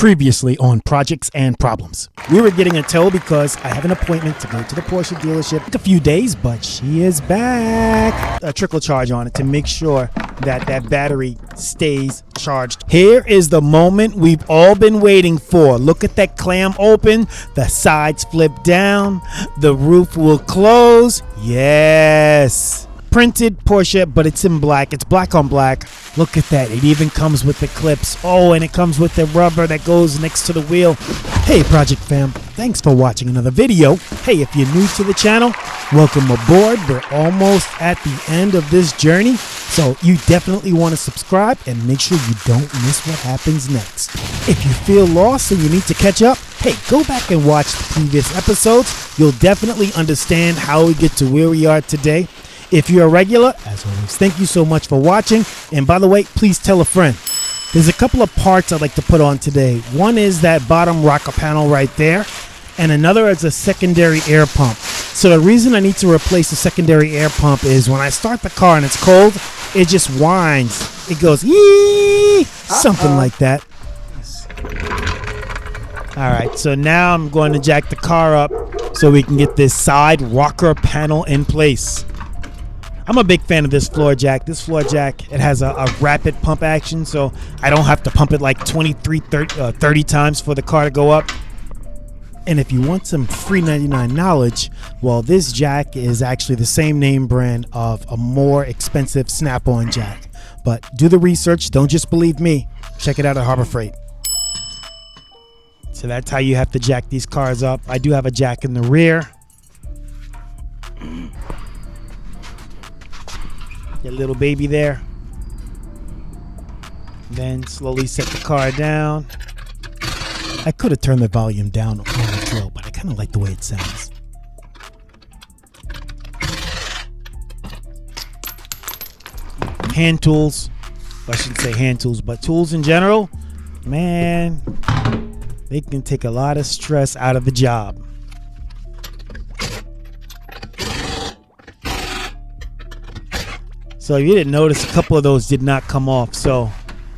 Previously on Projects and Problems. We were getting a tow because I have an appointment to go to the Porsche dealership in a few days, but she is back. A trickle charge on it to make sure that that battery stays charged. Here is the moment we've all been waiting for. Look at that clam open, the sides flip down, the roof will close. Yes. Printed Porsche, but it's in black. It's black on black. Look at that. It even comes with the clips. Oh, and it comes with the rubber that goes next to the wheel. Hey, Project Fam. Thanks for watching another video. Hey, if you're new to the channel, welcome aboard. We're almost at the end of this journey, so you definitely want to subscribe and make sure you don't miss what happens next. If you feel lost and you need to catch up, hey, go back and watch the previous episodes. You'll definitely understand how we get to where we are today. If you're a regular, as always, thank you so much for watching. And by the way, please tell a friend. There's a couple of parts I'd like to put on today. One is that bottom rocker panel right there, and another is a secondary air pump. So the reason I need to replace the secondary air pump is when I start the car and it's cold, it just whines. It goes, yee, something like that. All right, so now I'm going to jack the car up so we can get this side rocker panel in place. I'm a big fan of this floor jack. This floor jack, it has a rapid pump action, so I don't have to pump it like 30 times for the car to go up. And if you want some free 99 knowledge, well, this jack is actually the same name brand of a more expensive snap-on jack. But do the research. Don't just believe me. Check it out at Harbor Freight. So that's how you have to jack these cars up. I do have a jack in the rear. That little baby there. Then slowly set the car down. I could have turned the volume down on the drill, but I kind of like the way it sounds. Hand tools. I shouldn't say hand tools, but tools in general. Man, they can take a lot of stress out of the job. So if you didn't notice, a couple of those did not come off. So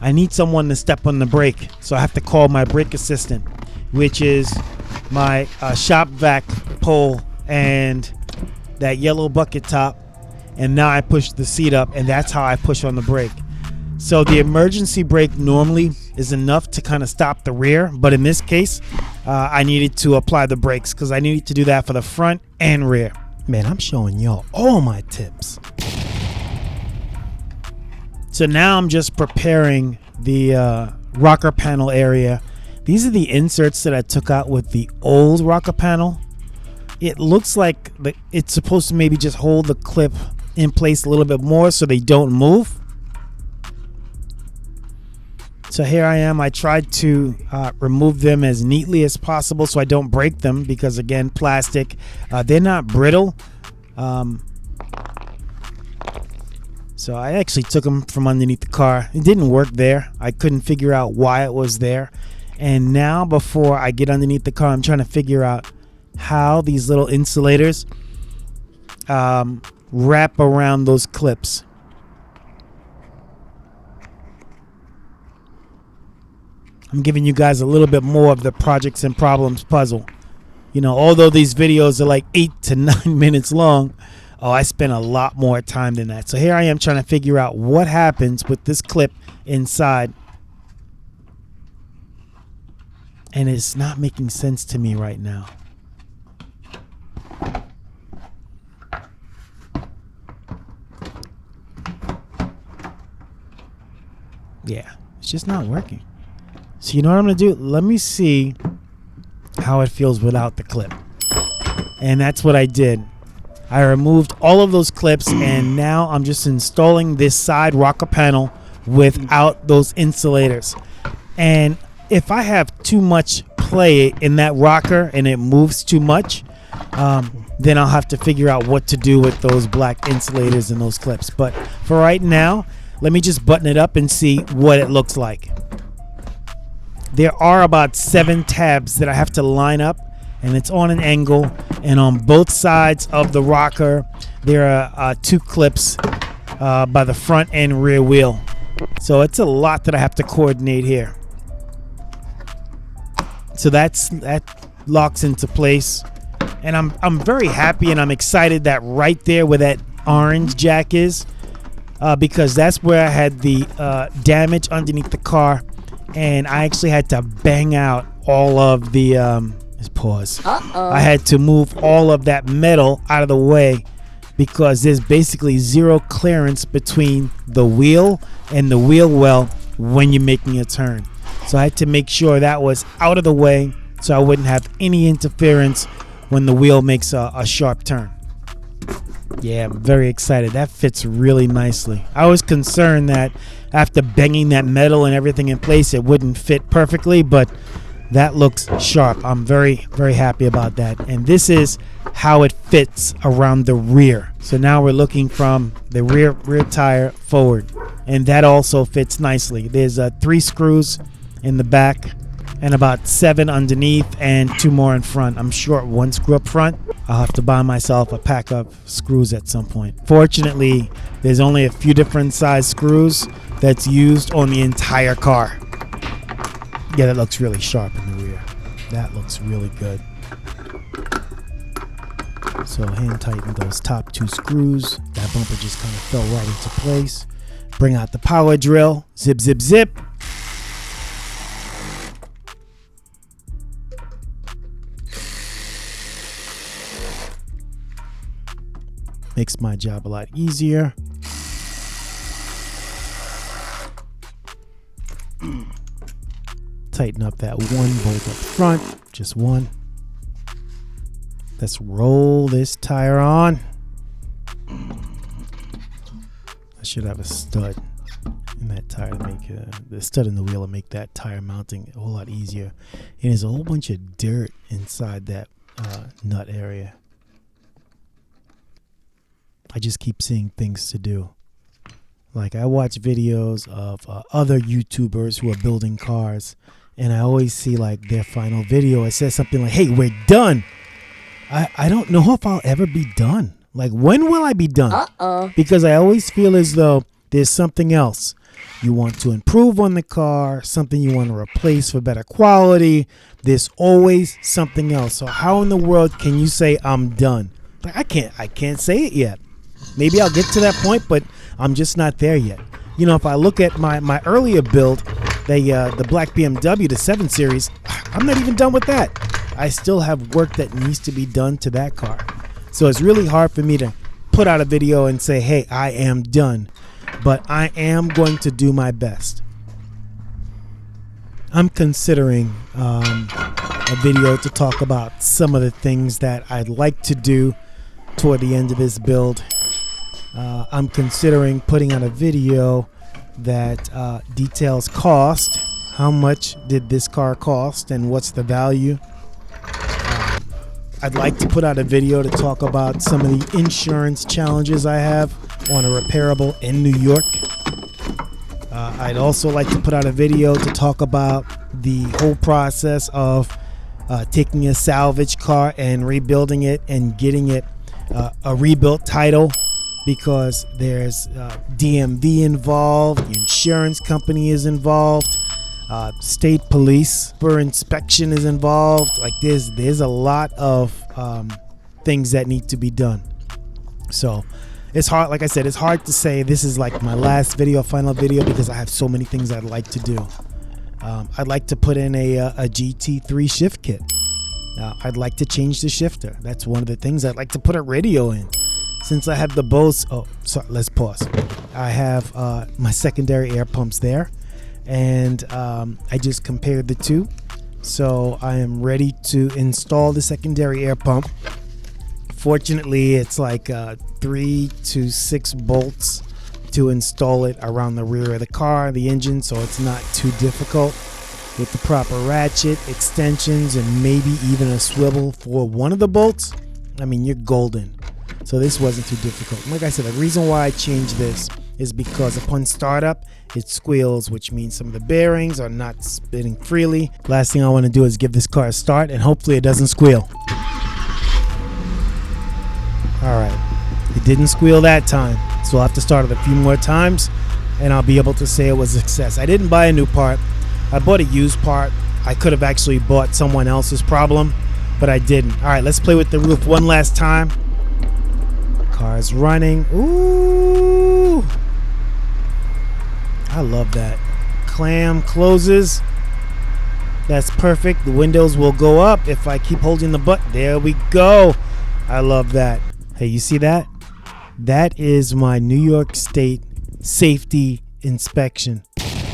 I need someone to step on the brake. So I have to call my brake assistant, which is my shop vac pole and that yellow bucket top. And now I push the seat up, and that's how I push on the brake. So the emergency brake normally is enough to kind of stop the rear. But in this case, I needed to apply the brakes because I needed to do that for the front and rear. Man, I'm showing y'all all my tips. So now I'm just preparing the rocker panel area. These are the inserts that I took out with the old rocker panel. It looks like it's supposed to maybe just hold the clip in place a little bit more so they don't move. So here I am. I tried to remove them as neatly as possible so I don't break them because, again, plastic. They're not brittle. So I actually took them from underneath the car. It didn't work there. I couldn't figure out why it was there. And now before I get underneath the car, I'm trying to figure out how these little insulators wrap around those clips. I'm giving you guys a little bit more of the Projects and Problems puzzle. You know, although these videos are like 8 to 9 minutes long, oh, I spent a lot more time than that. So here I am trying to figure out what happens with this clip inside. And it's not making sense to me right now. Yeah, it's just not working. So you know what I'm going to do? Let me see how it feels without the clip. And that's what I did. I removed all of those clips, and now I'm just installing this side rocker panel without those insulators. And if I have too much play in that rocker and it moves too much, then I'll have to figure out what to do with those black insulators and those clips. But for right now, let me just button it up and see what it looks like. There are about 7 tabs that I have to line up, and it's on an angle, and on both sides of the rocker there are 2 clips by the front and rear wheel. So it's a lot that I have to coordinate here. So that locks into place, and I'm very happy and I'm excited that right there where that orange jack is, because that's where I had the damage underneath the car, and I actually had to bang out all of the pause. I had to move all of that metal out of the way because there's basically zero clearance between the wheel and the wheel well when you're making a turn. So I had to make sure that was out of the way so I wouldn't have any interference when the wheel makes a sharp turn. Yeah, I'm very excited. That fits really nicely. I was concerned that after banging that metal and everything in place, it wouldn't fit perfectly, but that looks sharp. I'm very, very happy about that. And this is how it fits around the rear. So now we're looking from the rear tire forward, and that also fits nicely. There's 3 screws in the back and about 7 underneath and 2 more in front. I'm short 1 screw up front. I'll have to buy myself a pack of screws at some point. Fortunately, there's only a few different size screws that's used on the entire car. Yeah, that looks really sharp in the rear. That looks really good. So hand tighten those top 2 screws. That bumper just kind of fell right into place. Bring out the power drill. Zip, zip, zip. Makes my job a lot easier. Tighten up that 1 bolt up front, just 1. Let's roll this tire on. I should have a stud in that tire to make the stud in the wheel to make that tire mounting a whole lot easier. And there's a whole bunch of dirt inside that nut area. I just keep seeing things to do. Like I watch videos of other YouTubers who are building cars, and I always see like their final video. It says something like, "Hey, we're done." I don't know if I'll ever be done. Like, when will I be done? Because I always feel as though there's something else. You want to improve on the car, something you want to replace for better quality. There's always something else. So how in the world can you say I'm done? Like, I can't say it yet. Maybe I'll get to that point, but I'm just not there yet. You know, if I look at my earlier build, the black BMW, the 7 Series, I'm not even done with that. I still have work that needs to be done to that car. So it's really hard for me to put out a video and say, hey, I am done. But I am going to do my best. I'm considering a video to talk about some of the things that I'd like to do toward the end of this build. I'm considering putting out a video that details cost. How much did this car cost and what's the value? I'd like to put out a video to talk about some of the insurance challenges I have on a repairable in New York. I'd also like to put out a video to talk about the whole process of taking a salvage car and rebuilding it and getting it a rebuilt title, because there's DMV involved, the insurance company is involved, state police for inspection is involved. Like there's a lot of things that need to be done. So it's hard, like I said, it's hard to say this is like my last video, final video, because I have so many things I'd like to do. I'd like to put in a GT3 shift kit. I'd like to change the shifter. That's one of the things. I'd like to put a radio in. Since I have the Bose, let's pause. I have my secondary air pumps there, and I just compared the two. So I am ready to install the secondary air pump. Fortunately, it's like 3 to 6 bolts to install it around the rear of the car, the engine, so it's not too difficult. With the proper ratchet, extensions, and maybe even a swivel for one of the bolts, I mean, you're golden. So this wasn't too difficult. Like I said, the reason why I changed this is because upon startup, it squeals, which means some of the bearings are not spinning freely. Last thing I want to do is give this car a start, and hopefully it doesn't squeal. All right, it didn't squeal that time, so I'll have to start it a few more times, and I'll be able to say it was a success. I didn't buy a new part. I bought a used part. I could have actually bought someone else's problem, but I didn't. All right, let's play with the roof one last time. Car's running. Ooh, I love that. Clam closes. That's perfect. The windows will go up if I keep holding the button. There we go. I love that. Hey, you see that? That is my New York State safety inspection.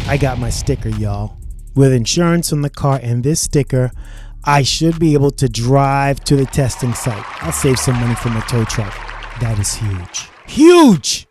I got my sticker, y'all. With insurance on the car and this sticker, I should be able to drive to the testing site. I'll save some money from a tow truck. That is huge. Huge!